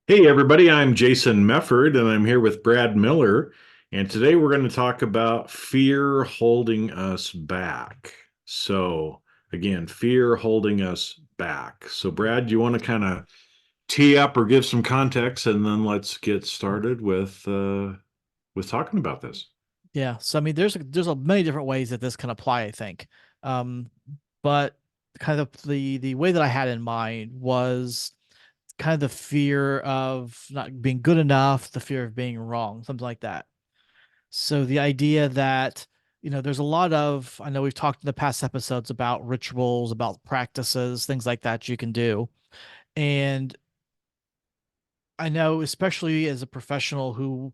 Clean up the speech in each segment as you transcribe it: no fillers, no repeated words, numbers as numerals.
Hey, everybody, I'm Jason Mefford, and I'm here with Brad Miller. And today we're going to talk about fear holding us back. So, again, fear holding us back. So, Brad, do you want to kind of tee up or give some context, and then let's get started with talking about this. Yeah. So I mean, there's many different ways that this can apply, I think. Um, but kind of the way that I had in mind was kind of the fear of not being good enough, the fear of being wrong, something like that. So the idea that, there's a lot of, I know we've talked in the past episodes about rituals, about practices, things like that you can do. And I know, especially as a professional who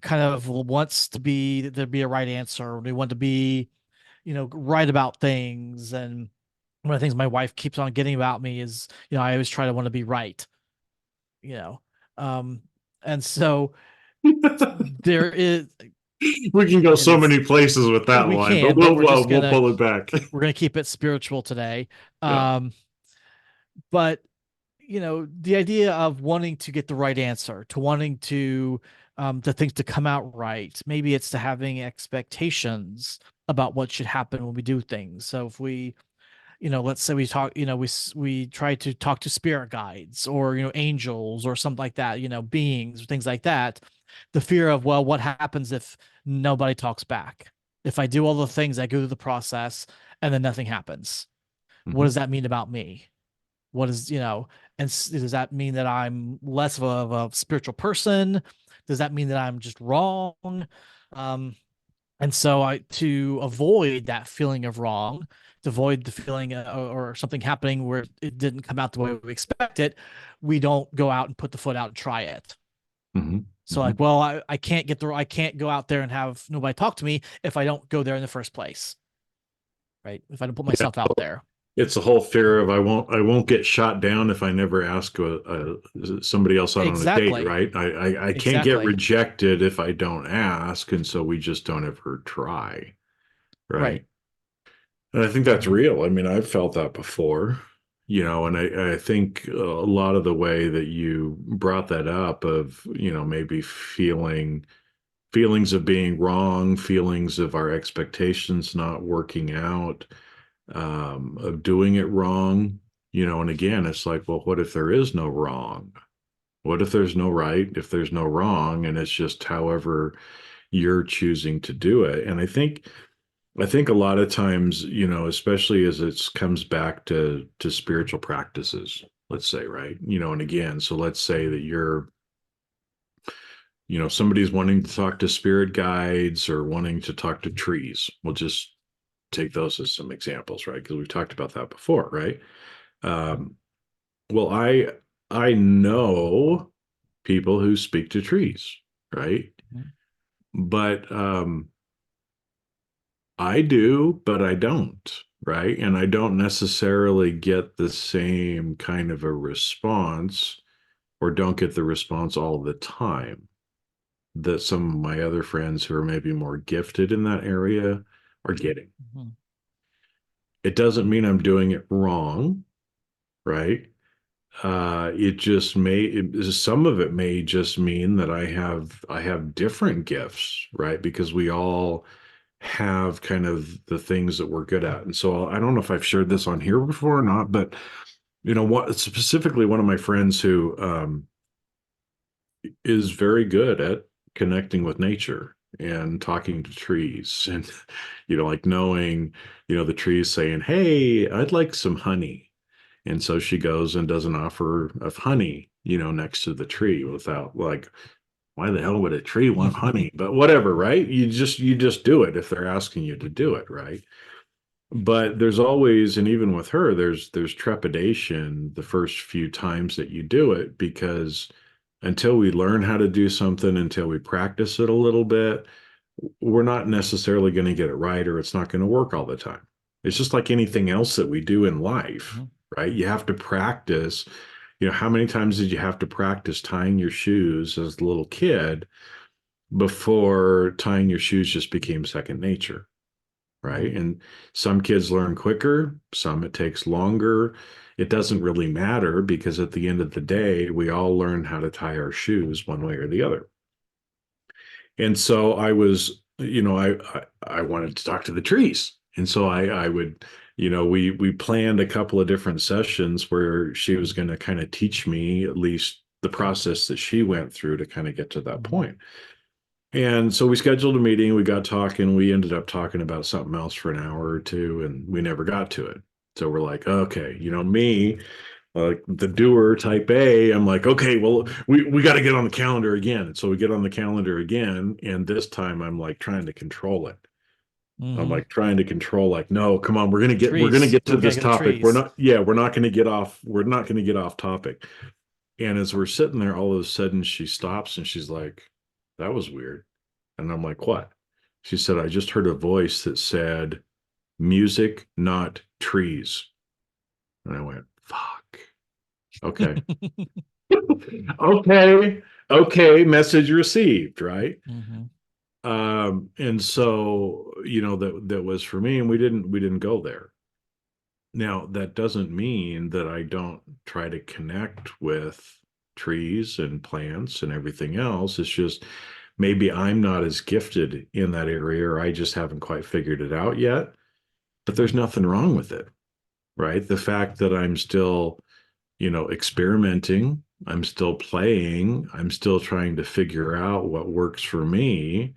kind of wants to be there be a right answer, they want to be right about things. And one of the things my wife keeps on getting about me is, I always try to want to be right, you know. Um, and so there is, We can go it so is, many places with that we line, but can, but we'll pull it back. we're gonna keep it spiritual today. Yeah. Um, but the idea of wanting to get the right answer, to wanting to the things to come out right. Maybe it's to having expectations about what should happen when we do things. So if we let's say we talk, we try to talk to spirit guides or, angels or something like that, beings, things like that. The fear of, well, what happens if nobody talks back? If I do all the things, I go through the process and then nothing happens. What Mhm. does that mean about me? What is, and does that mean that I'm less of a spiritual person? Does that mean that I'm just wrong? Um, and so to avoid that feeling of wrong, to avoid the feeling or something happening where it didn't come out the way we expected, we don't go out and put the foot out and try it. Mhm. So like, Mhm. well, I can't go out there and have nobody talk to me if I don't go there in the first place, right? If I don't put Yeah. myself out there. It's a whole fear of I won't get shot down if I never ask somebody else out on a date, Exactly. right? I can't get Exactly. rejected if I don't ask, and so we just don't ever try, Right. right? And I think that's real. I mean, I've felt that before, and I think a lot of the way that you brought that up of, maybe feelings of being wrong, feelings of our expectations not working out, of doing it wrong, and again, it's like, well, what if there is no wrong? What if there's no right, if there's no wrong, and it's just however you're choosing to do it? And I think a lot of times, especially as it comes back to spiritual practices, let's say, right? And again, so let's say that somebody's wanting to talk to spirit guides or wanting to talk to trees. We'll just take those as some examples, right? Because we've talked about that before, right? Um, well, I know people who speak to trees, right? Mhm. But I do, but I don't, right? And I don't necessarily get the same kind of a response or don't get the response all the time that some of my other friends who are maybe more gifted in that area are getting. Mhm. It doesn't mean I'm doing it wrong, right? It just some of it may just mean that I have different gifts, right? Because we all have kind of the things that we're good at. And so I don't know if I've shared this on here before or not, but what specifically one of my friends who is very good at connecting with nature and talking to trees and like knowing, the trees saying, "Hey, I'd like some honey." And so she goes and does an offer of honey, next to the tree without like, why the hell would a tree want honey? But whatever, right? You just do it if they're asking you to do it, right? But there's always, and even with her, there's trepidation the first few times that you do it because until we learn how to do something, until we practice it a little bit, we're not necessarily going to get it right, or it's not going to work all the time. It's just like anything else that we do in life, Mhm. right? You have to practice. How many times did you have to practice tying your shoes as a little kid before tying your shoes just became second nature? Right. Mhm. And some kids learn quicker, some it takes longer. it doesn't really matter because at the end of the day, we all learn how to tie our shoes one way or the other. And so I was, I wanted to talk to the trees. And so I would, we planned a couple of different sessions where she was going to kind of teach me at least the process that she went through to kind of get to that Mhm. point. And so we scheduled a meeting, we got talking, we ended up talking about something else for an hour or two, and we never got to it. So we're like, okay, me, like the doer type A, I'm like, okay, well, we got to get on the calendar again. And so we get on the calendar again, and this time I'm like trying to control it. I'm Mhm. like trying to control, like, no, come on, we're gonna Trees. get to We gotta this get the topic. trees. We're not gonna get off, we're not gonna get off topic. And as we're sitting there, all of a sudden she stops and she's like, that was weird. And I'm like, what? She said, I just heard a voice that said, music, not trees. And I went, fuck. Okay. Okay. Okay. Message received, right? Mhm. And so, that was for me, and we didn't go there. Now, that doesn't mean that I don't try to connect with trees and plants and everything else. It's just maybe I'm not as gifted in that area, or I just haven't quite figured it out yet. But there's Mhm. nothing wrong with it, right? The fact that I'm still, experimenting, I'm still playing, I'm still trying to figure out what works for me,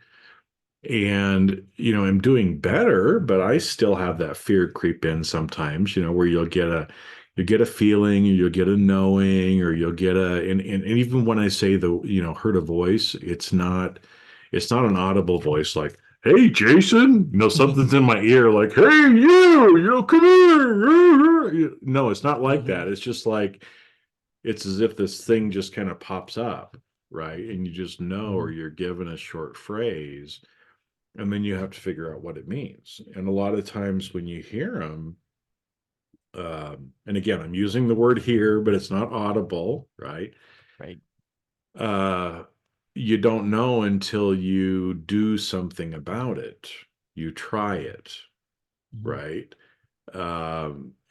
and I'm doing better, but I still have that fear creep in sometimes, where you'll get a feeling, or you'll get a knowing, or you'll get and even when I say heard a voice, it's not an audible voice like, hey Jason, something's in my ear like, hey come here. No, it's not like that. Mhm. It's just like, it's as if this thing just kind of pops up, right? And you just know, or Mhm. you're given a short phrase, and then you have to figure out what it means. And a lot of times when you hear them, and again, I'm using the word here, but it's not audible, right? Right. Uh, you don't know until you do something about it. You try it, Mhm. right?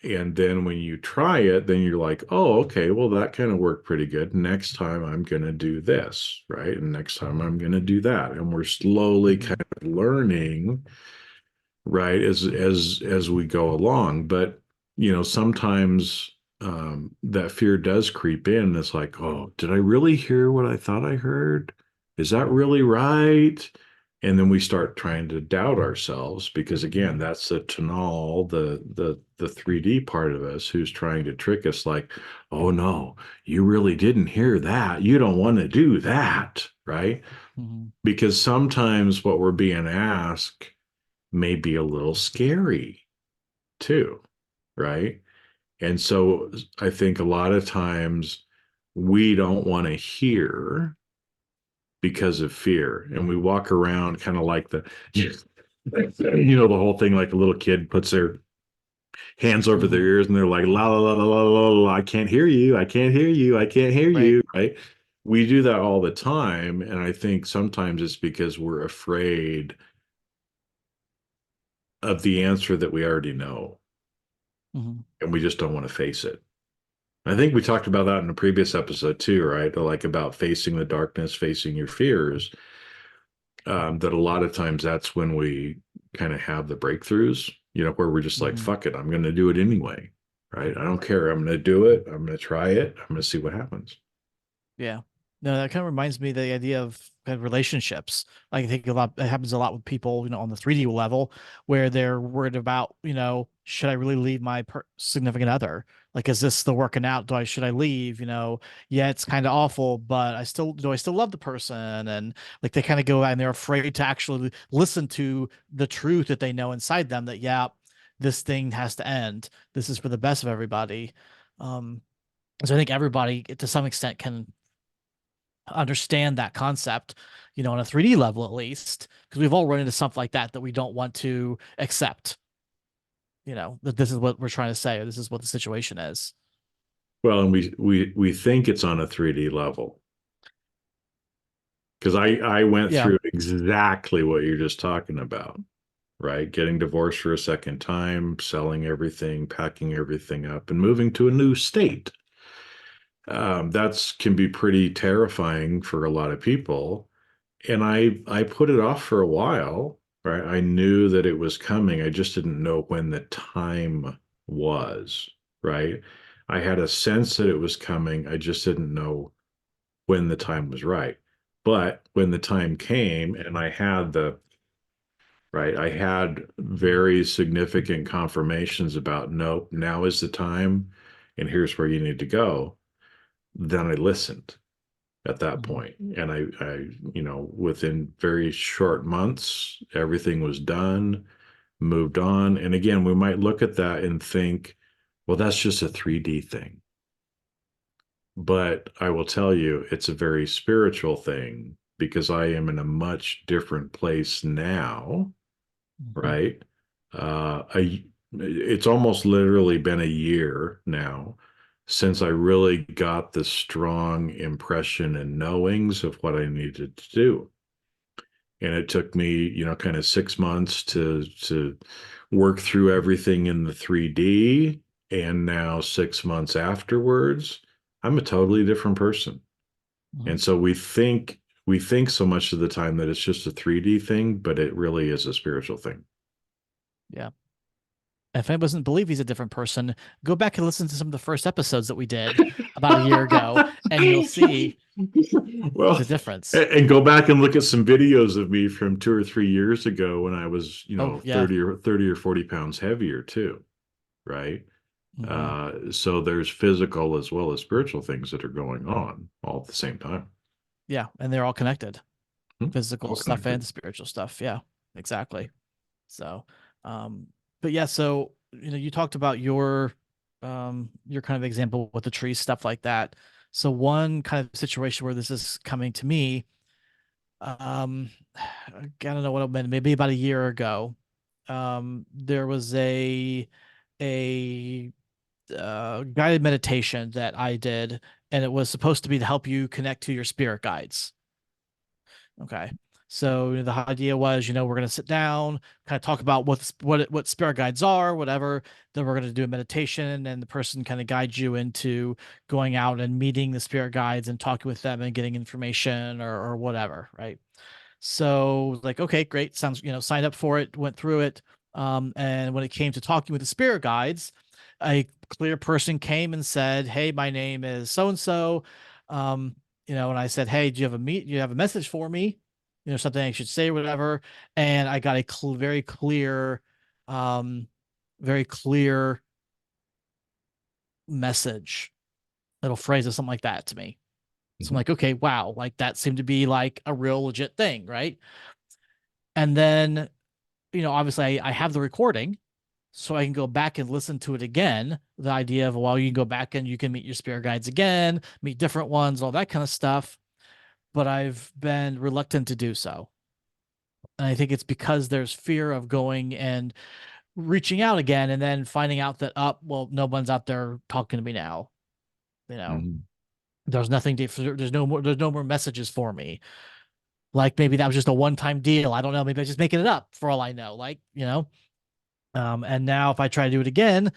And then when you try it, then you're like, oh, okay, well, that kind of worked pretty good. Next time I'm going to do this, right? And next time I'm going to do that. And we're slowly kind Mhm. of learning, right, as we go along. But sometimes that fear does creep in. It's like, oh, did I really hear what I thought I heard? Is that really right? And then we start trying to doubt ourselves, because again, Mhm. that's the tonal, the 3D part of us, who's trying to trick us, like, oh no, you really didn't hear that. You don't want to do that, right? Mhm. Because sometimes what we're being asked may be a little scary too, right? And so I think a lot of times we don't want to hear because of fear. And we walk around kind of like the whole thing, like a little kid puts their hands over their Mhm. ears and they're like, la, la, la, la, la, la, la, I can't hear you. I can't hear you. I can't hear Right. you. Right. We do that all the time. And I think sometimes it's because we're afraid of the answer that we already know, Mhm. and we just don't want to face it. I think we talked about that in a previous episode too, right? Like about facing the darkness, facing your fears. That a lot of times that's when we kind of have the breakthroughs, where we're just like, Mhm. fuck it, I'm going to do it anyway, right? I don't care. I'm going to do it. I'm going to try it. I'm going to see what happens. Yeah. No, that kind of reminds me of the idea of kind of relationships. Like I think a lot it happens a lot with people, on the 3D level where they're worried about, should I really leave my significant other? Like, is this the working out? Should I leave? Yeah, it's kind of awful, but I still love the person? And like they kind of go out and they're afraid to actually listen to the truth that they know inside them that, yeah, this thing has to end. This is for the best of everybody. Um, so I think everybody to some extent can understand that concept, on a 3D level at least, because we've all run into stuff like that we don't want to accept, that this is what we're trying to say, or this is what the situation is. Well, and we think it's on a 3D level, because I went Yeah. through exactly what you're just talking about, right? Getting divorced for a second time, selling everything, packing everything up, and moving to a new state. That's can be pretty terrifying for a lot of people. And I put it off for a while, right? I knew that it was coming. I just didn't know when the time was, right? I had a sense that it was coming. I just didn't know when the time was right. But when the time came and I had the right, I had very significant confirmations about, nope, now is the time, and here's where you need to go. Then I listened at that Mhm. point. And within very short months, everything was done, moved on. And again, we might look at that and think, well, that's just a 3D thing. But I will tell you, it's a very spiritual thing because I am in a much different place now, Mhm. right? It's almost literally been a year now since I really got the strong impression and knowings of what I needed to do. And it took me, kind of 6 months to work through everything in the 3D. And now 6 months afterwards, I'm a totally different person. And Mhm. so we think so much of the time that it's just a 3D thing, but it really is a spiritual thing. Yeah. If anyone doesn't believe he's a different person, go back and listen to some of the first episodes that we did about a year ago, and you'll see Well, the difference. and go back and look at some videos of me from 2 or 3 years ago when I was, Oh, yeah. 30 or 40 pounds heavier too, right? Hmm. So there's physical as well as spiritual things that are going on all at the same time. Yeah. And they're all connected, physical All stuff and connected. spiritual stuff. Yeah, exactly. So, um, but yeah, so, you talked about your kind of example with the trees, stuff like that. So one kind of situation where this is coming to me, I don't know what it meant, maybe about a year ago. There was a guided meditation that I did, and it was supposed to be to help you connect to your spirit guides. Okay. So the idea was, we're going to sit down, kind of talk about what spirit guides are, whatever. Then we're going to do a meditation, and the person kind of guides you into going out and meeting the spirit guides and talking with them and getting information or whatever, right? So like, okay, great. Sounds, signed up for it, went through it. And when it came to talking with the spirit guides, a clear person came and said, "Hey, my name is so and so." And I said, "Hey, do you have a message for me? Something I should say, or whatever." And I got a um, very clear message, little phrase or something like that to me. So I'm Mhm. like, okay, wow, like that seemed to be like a real legit thing, right? And then, obviously I have the recording, so I can go back and listen to it again. The idea of, well, you can go back and you can meet your spirit guides again, meet different ones, all that kind of stuff. But I've been reluctant to do so. And I think it's because there's fear of going and reaching out again and then finding out that, well, no one's out there talking to me now. You know, Mhm. there's nothing to, there's no more messages for me. Like maybe that was just a one-time deal. I don't know. Maybe I'm just making it up for all I know. And now if I try to do it again,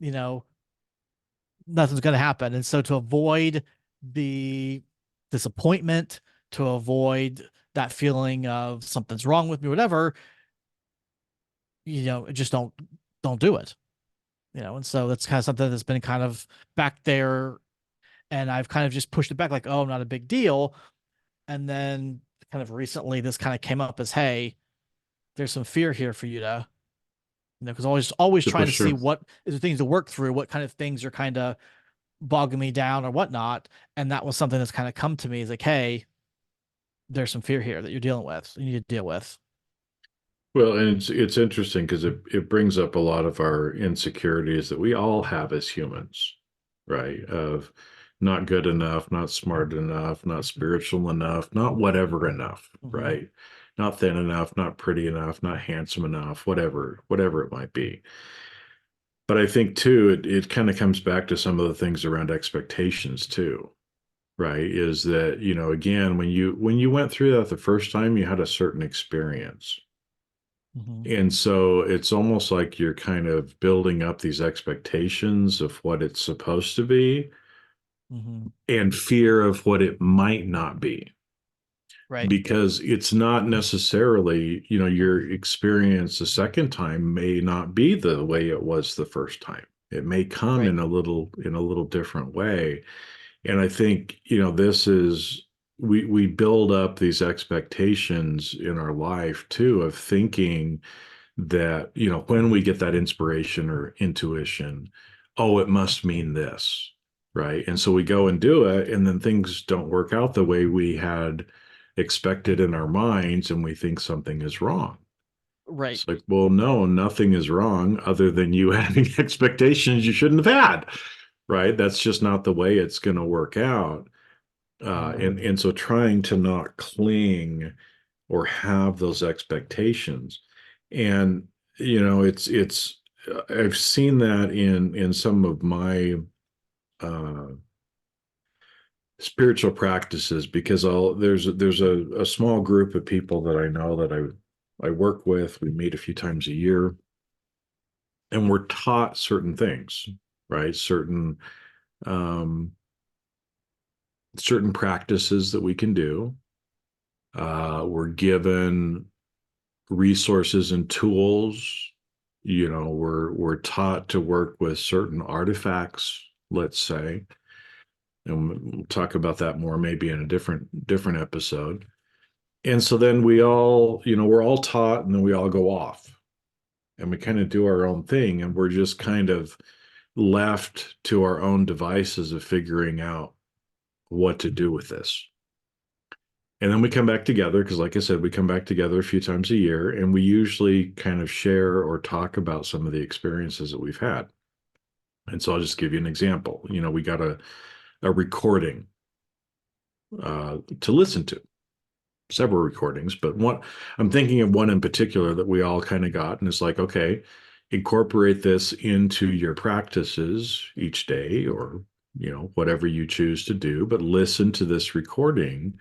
you know, nothing's going to happen. And so to avoid the disappointment, to avoid that feeling of something's wrong with me, whatever, just don't do it. And so that's kind of something that's been kind of back there, and I've kind of just pushed it back, like, oh, not a big deal. And then kind of recently, this kind of came up as, hey, there's some fear here for you to, because always To trying to push see through. what is the things to work through, what kind of things are kind of bogging me down or whatnot. And that was something that's kind of come to me is like, hey, there's some fear here that you're dealing with, you need to deal with. Well, and it's interesting because it brings up a lot of our insecurities that we all have as humans, right? Of not good enough, not smart enough, not spiritual enough, not whatever enough, Mm-hmm. right? Not thin enough, not pretty enough, not handsome enough, whatever it might be. But I think too, it kind of comes back to some of the things around expectations too, right? Is that, again, when you went through that the first time, you had a certain experience, Hmm. And so it's almost like you're kind of building up these expectations of what it's supposed to be Hmm. and fear of what it might not be. Right. Because it's not necessarily, your experience the second time may not be the way it was the first time. It may come Right. in a little different way. And I think, this is we build up these expectations in our life too of thinking that, when we get that inspiration or intuition, oh, it must mean this, right? And so we go and do it, and then things don't work out the way we had expected in our minds, and we think something is wrong. Right. It's like, well, no, nothing is wrong other than you having expectations you shouldn't have had, right? That's just not the way it's going to work out. Hmm. And so trying to not cling or have those expectations. And it's I've seen that in some of my uh, spiritual practices because there's a small group of people that I know that I work with. We meet a few times a year, and we're taught certain things, right? Um, certain practices that we can do. We're given resources and tools. We're taught to work with certain artifacts, let's say, and we'll talk about that more maybe in a different episode. And so then we're all taught, and then we all go off, and we kind of do our own thing, and we're just kind of left to our own devices of figuring out what to do with this. And then we come back together because, like I said, we come back together a few times a year, and we usually kind of share or talk about some of the experiences that we've had. And so I'll just give you an example. We got a recording to listen to, several recordings, but one I'm thinking of one in particular that we all kind of got, and it's like, okay, incorporate this into your practices each day, or whatever you choose to do, but listen to this recording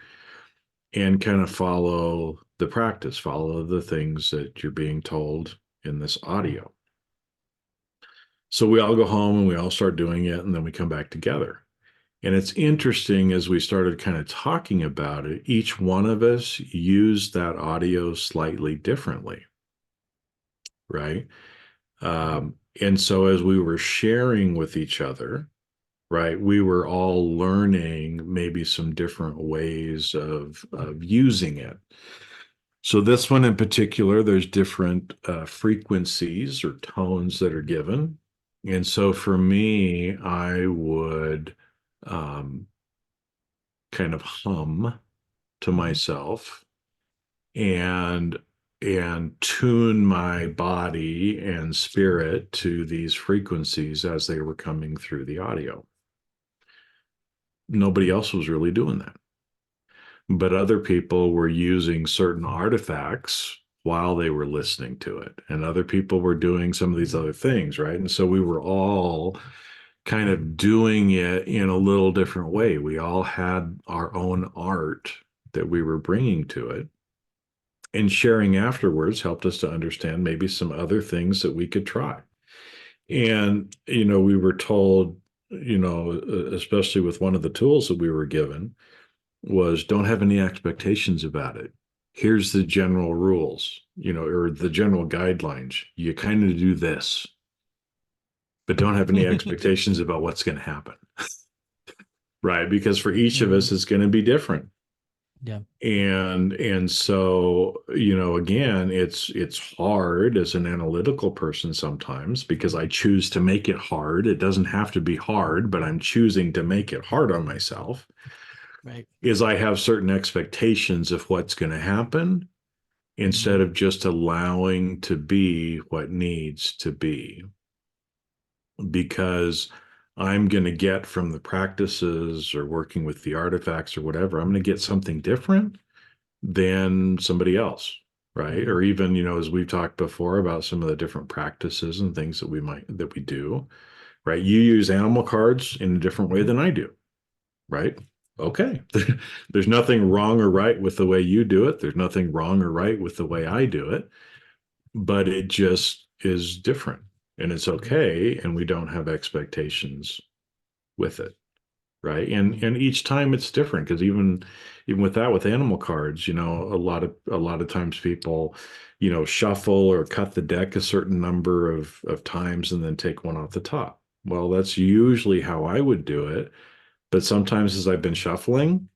and kind of follow the practice, follow the things that you're being told in this audio. So we all go home and we all start doing it, and then we come back together. And it's interesting as we started kind of talking about it, each one of us used that audio slightly differently, right? And so as we were sharing with each other, right, we were all learning maybe some different ways of using it. So this one in particular, there's different frequencies or tones that are given. And so for me, I would um, kind of hum to Hmm. myself and tune my body and spirit to these frequencies as they were coming through the audio. Nobody else was really doing that, but other people were using certain artifacts while they were listening to it, and other people were doing some of these other things, right? And so we were all kind of doing it in a little different way. We all had our own art that we were bringing to it, and sharing afterwards helped us to understand maybe some other things that we could try. And we were told, especially with one of the tools that we were given, was don't have any expectations about it. Here's the general rules, or the general guidelines. You kind of do this, but don't have any expectations about what's going to happen, right? Because for each of Hmm. us, it's going to be different. Yeah. And so, again, it's hard as an analytical person sometimes because I choose to make it hard. It doesn't have to be hard, but I'm choosing to make it hard on myself. Right. Is I have certain expectations of what's going to happen instead Hmm. of just allowing to be what needs to be. Because I'm going to get from the practices or working with the artifacts or whatever, I'm going to get something different than somebody else, right? Hmm. Or even, as we've talked before about some of the different practices and things that we do, right? You use animal cards in a different way than I do, right? Okay. There's nothing wrong or right with the way you do it. There's nothing wrong or right with the way I do it. but it just is different and it's Mhm. okay. And we don't have expectations with it. Right. Mhm. And each time it's different because even with that, with animal cards, a lot of times people, shuffle or cut the deck a certain number of times and then take one off the top. Well, that's usually how I would do it. But sometimes as I've been shuffling,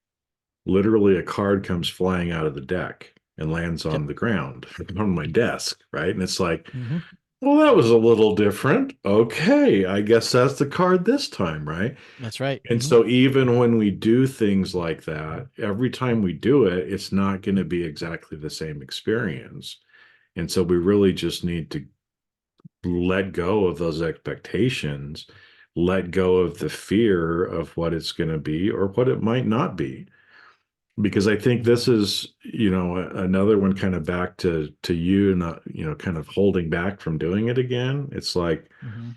literally a card comes flying out of the deck and lands Yep. on the ground on my desk, right? And it's like, Mhm. well, that was a little different. Okay, I guess that's the card this time, right? That's right. And Mhm. so even when we do things like that, every time we do it, it's not going to be exactly the same experience. And so we really just need to let go of those expectations, let go of the fear of what it's going to be or what it might not be. Because I think this Mhm. is, another one kind of back to you not, kind of holding back from doing it again. It's like Mhm.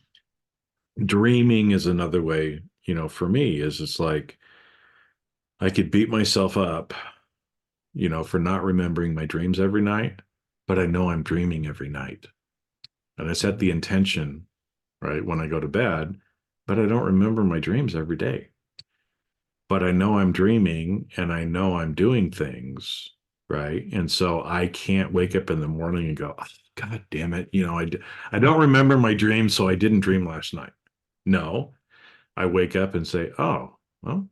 dreaming is another way, for me is it's like I could beat myself up, for not remembering my dreams every night, but I know I'm dreaming every night. And I set the Mhm. intention, right, when I go to bed, but I don't remember my dreams every day. But I know I'm dreaming and I know I'm doing things, right? And so I can't wake up in the morning and go, "Oh, God damn it. I don't remember my dream, so I didn't dream last night." No, I wake up and say, oh, well,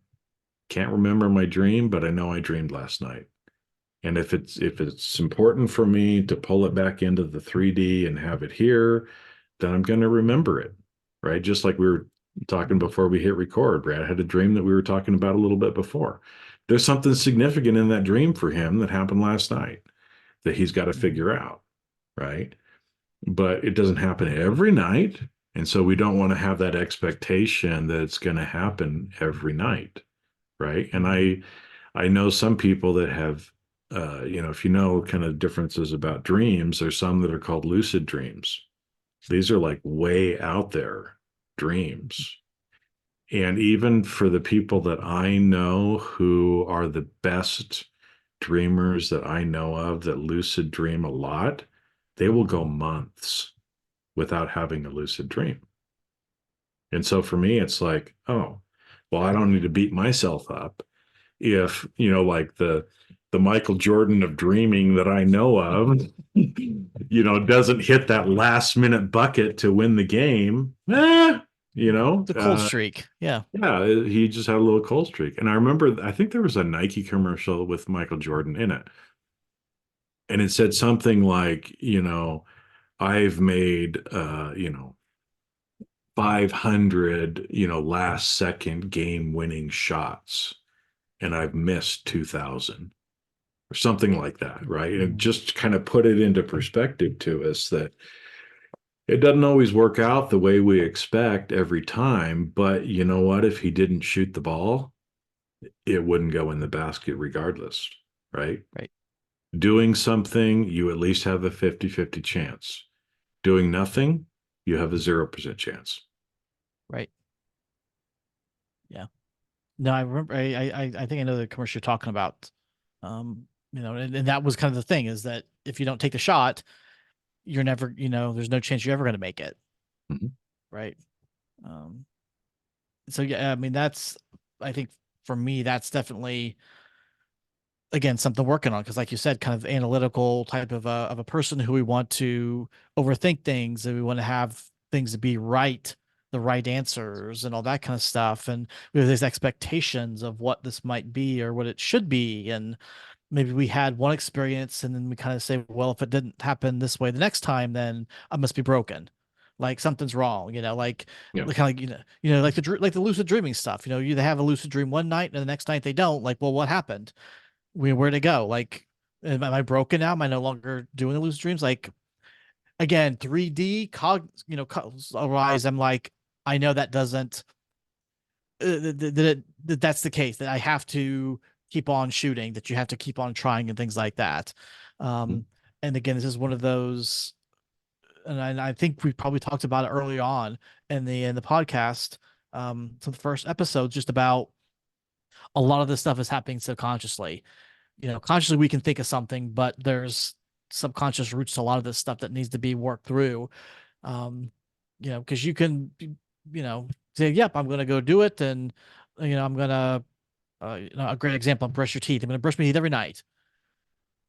can't remember my dream, but I know I dreamed last night. And if it's important for me to pull it back into the 3D and have it here, then I'm going to remember it, right? Just like we were talking before we hit record. Brad had a dream that we were talking about a little bit before. There's something significant in that dream for him that happened last night that he's got to Mhm. figure out, right? But it doesn't happen every night. And so we don't want to have that expectation that it's going to happen every night, right? And Mhm. I know some people that have, if you know kind of differences about dreams, there's some that are called lucid dreams. These are like way out there dreams. And even for the people that I know who are the best dreamers that I know of that lucid dream a lot, they will go months without having a lucid dream. And so for me, it's like, oh, well, I don't need to beat myself up if like the Michael Jordan of dreaming that I know of doesn't hit that last minute bucket to win the game. You know The cold uh streak. Yeah. yeah, he just had a little cold streak. And I remember, I think there was a Nike commercial with Michael Jordan in it, and it said something like, I've made 500 last second game winning shots and I've missed 2000 or something like that, right? And Mhm. just kind of put it into perspective to us that it doesn't always work out the way we expect every time. But you know what? If he didn't shoot the ball, it wouldn't go in the basket regardless, right? Right. Doing something, you at least have a 50-50 chance. Doing nothing, you have a 0% chance. Right. Yeah. No, I remember. I think I know the commercial you're talking about. And that was kind of the thing is that if you don't take the shot, you're never, there's no chance you're ever going to make it. Mhm. Right. Um, so yeah, I mean, I think for me, that's definitely, again, something working on. Cause like you said, kind of analytical type of a person who we want to overthink things and we want to have things to be right, the right answers and all that kind of stuff. And we have these expectations of what this might be or what it should be. And maybe we had one experience and then we kind of say, well, if it didn't happen this way the next time, then I must be broken. Like something's wrong, Yeah. like kind of like the lucid dreaming stuff. You they have a lucid dream one night and the next night they don't. Like, well, what happened? Where'd it go? Like, am I broken now? Am I no longer doing the lucid dreams? Like again, 3D arise. I'm like, I know that doesn't that's the case that I have to keep on shooting, that you have to keep on trying and things like that. Mhm. Um, and again, this is one of those, and I think we probably talked about it early on in the podcast. So the first episode, just about a lot of this stuff is happening subconsciously. Consciously we can think of something, but there's subconscious roots to a lot of this stuff that needs to be worked through. Because you can, say, "Yep, I'm going to go do it," and I'm going to, a great example, brush your teeth. I'm going to brush my teeth every night.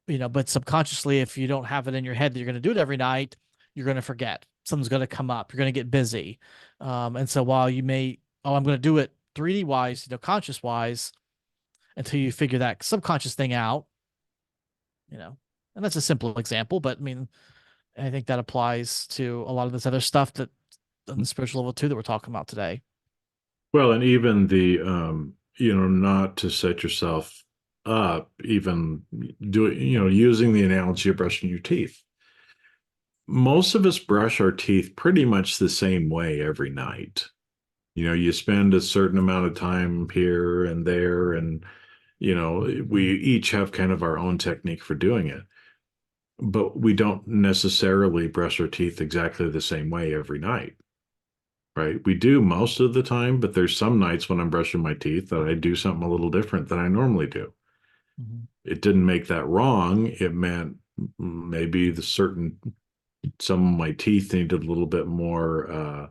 But subconsciously, if you don't have it in your head that you're going to do it every night, you're going to forget. Something's going to come up. You're going to get busy. And so while you may, oh, I'm going to do it 3D wise, conscious wise, until you figure that subconscious thing out, and that's a simple example, but I mean, I think that applies to a lot of this other stuff that on the spiritual level too that we're talking about today. Well, and even the not to set yourself up, even using the analogy of brushing your teeth. Most of us brush our teeth pretty much the same way every night. You spend a certain amount of time here and there, and we each have kind of our own technique for doing it. But we don't necessarily brush our teeth exactly the same way every night. Right. We do most of the time, but there's some nights when I'm brushing my teeth that I do something a little different than I normally do. Mm-hmm. It didn't make that wrong. It meant maybe some of my teeth needed a little bit more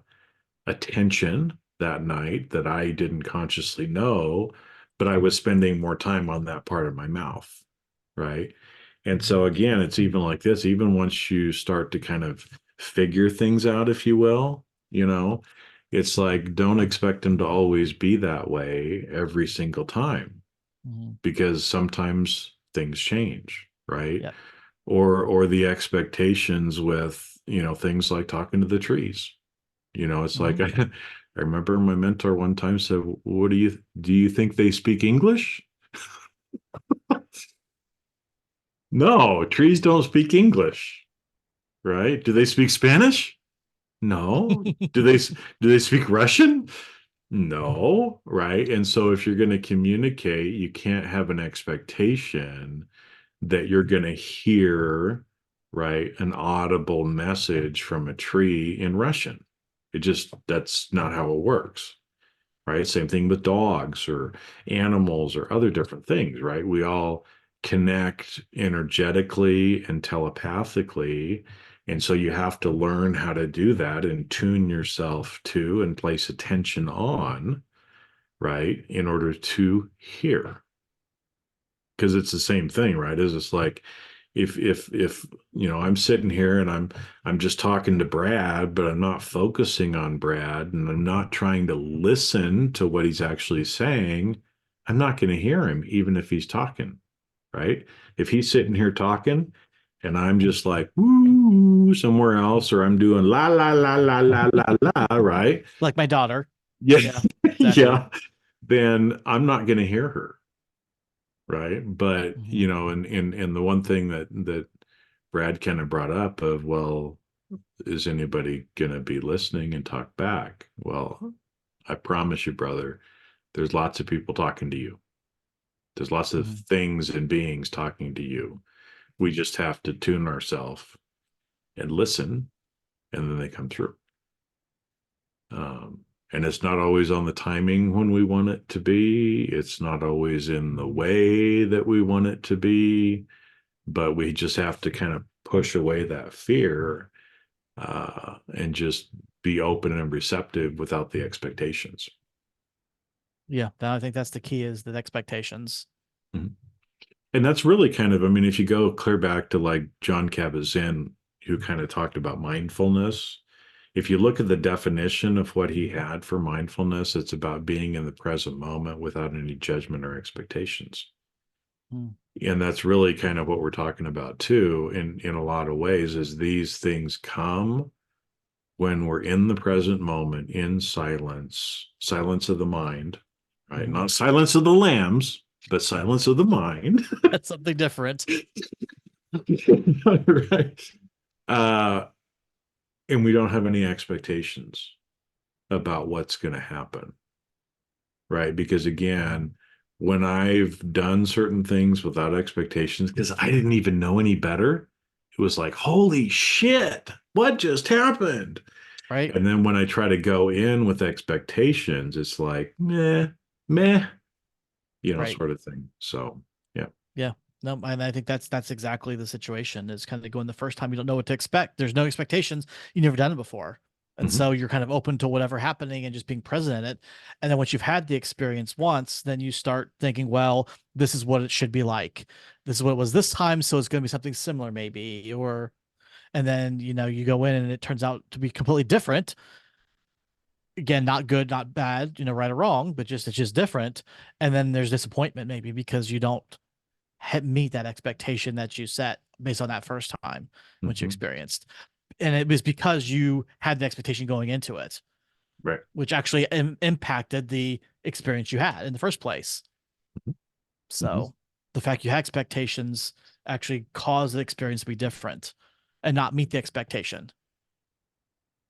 attention that night that I didn't consciously know, but I was spending more time on that part of my mouth. Right. And so again, it's even like this, even once you start to kind of figure things out, if you will, it's like don't expect them to always be that way every single time Mm-hmm. because sometimes things change, right? Yep. Or the expectations with, things like talking to the trees. It's like Mm-hmm. I remember my mentor one time said, "What do you think they speak English?" No, trees don't speak English, right? Do they speak Spanish? No. Do they speak Russian? No, right? And so if you're going to communicate, you can't have an expectation that you're going to hear, right, an audible message from a tree in Russian. That's not how it works, right? Same thing with dogs or animals or other different things, right? We all connect energetically and telepathically. And so you have to learn how to do that and tune yourself to and place attention on, right, in order to hear. Because it's the same thing, right? Is it's like if I'm sitting here and I'm just talking to Brad, but I'm not focusing on Brad and I'm not trying to listen to what he's actually saying, I'm not going to hear him even if he's talking, right? If he's sitting here talking and I'm just like woo somewhere else or I'm doing la la la la la la la, right? Like my daughter. Yeah. Yeah, exactly. Yeah, then I'm not going to hear her, right? But Mm-hmm. and the one thing that Brad kind of brought up of, well, is anybody gonna be listening and talk back? Well, I promise you, brother, there's lots of people talking to you. There's lots of Mm-hmm. things and beings talking to you. We just have to tune ourselves and listen, and then they come through. And it's not always on the timing when we want it to be. It's not always in the way that we want it to be, but we just have to kind of push away that fear and just be open and receptive without the expectations. Yeah, I think that's the key is the expectations. Mhm. And that's really kind of, I mean, if you go clear back to like John Kabat-Zinn, who kind of talked about mindfulness, if you look at the definition of what he had for mindfulness, it's about being in the present moment without any judgment or expectations. Mm. And that's really kind of what we're talking about too, in a lot of ways, is these things come when we're in the present moment, in silence of the mind, right? Mm-hmm. Not silence of the lambs, but silence of the mind. That's something different. Right. Uh, and we don't have any expectations about what's going to happen, right? Because again, when I've done certain things without expectations, because I didn't even know any better, it was like, holy shit, what just happened? Right. And then when I try to go in with expectations, it's like, meh, meh, Right. sort of thing. So, yeah. Yeah. No, and I think that's exactly the situation. Is kind of going the first time you don't know what to expect. There's no expectations. You've never done it before. And Hmm. so you're kind of open to whatever happening and just being present in it. And then once you've had the experience once, then you start thinking, well, this is what it should be like. This is what it was this time, so it's going to be something similar maybe. Or and then you go in and it turns out to be completely different. Again, not good, not bad, right or wrong, but just it's just different. And then there's disappointment maybe because you don't meet that expectation that you set based on that first time once you Hmm. experienced. And it was because you had the expectation going into it, Right. which actually impacted the experience you had in the first place. Hmm. So the fact you had expectations actually caused the experience to be different and not meet the expectation.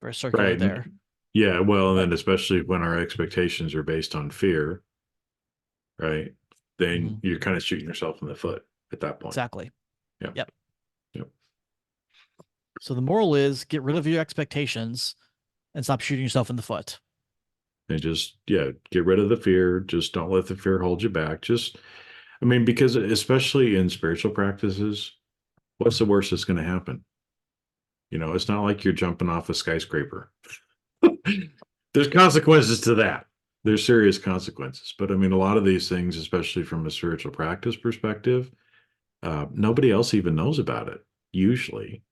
Very circular Right. there. Yeah. Well, and But then especially when our expectations are based on fear, right? Then mhm, you're kind of shooting yourself in the foot at that point. exactly. Yeah. Yep. Yep. So the moral is get rid of your expectations and stop shooting yourself in the foot. And just, yeah, get rid of the fear. Just don't let the fear hold you back. Just, I mean, because especially in spiritual practices, what's the worst that's going to happen? It's not like you're jumping off a skyscraper. There's consequences to that. There's serious consequences. But I mean, a lot of these things, especially from a spiritual practice perspective, nobody else even knows about it usually,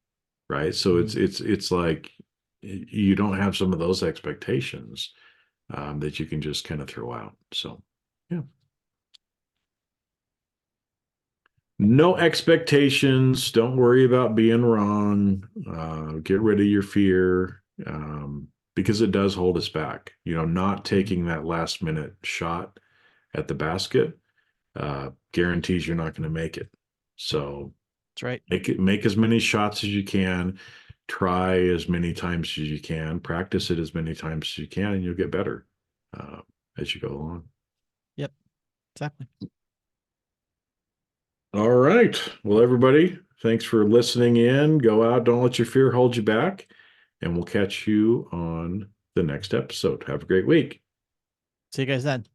right? So it's Mhm. it's it's like you don't have some of those expectations that you can just kind of throw out. So, yeah, no expectations. Don't worry about being wrong. Get rid of your fear because it does hold us back. Not Mhm. taking that last minute shot at the basket guarantees you're not going to make it. So That's right. make as many shots as you can. Try as many times as you can. Practice it as many times as you can, and you'll get better uh, as you go along. Yep. Exactly. All right. Well, everybody, thanks for listening in. Go out. Don't let your fear hold you back. And we'll catch you on the next episode. Have a great week. See you guys then.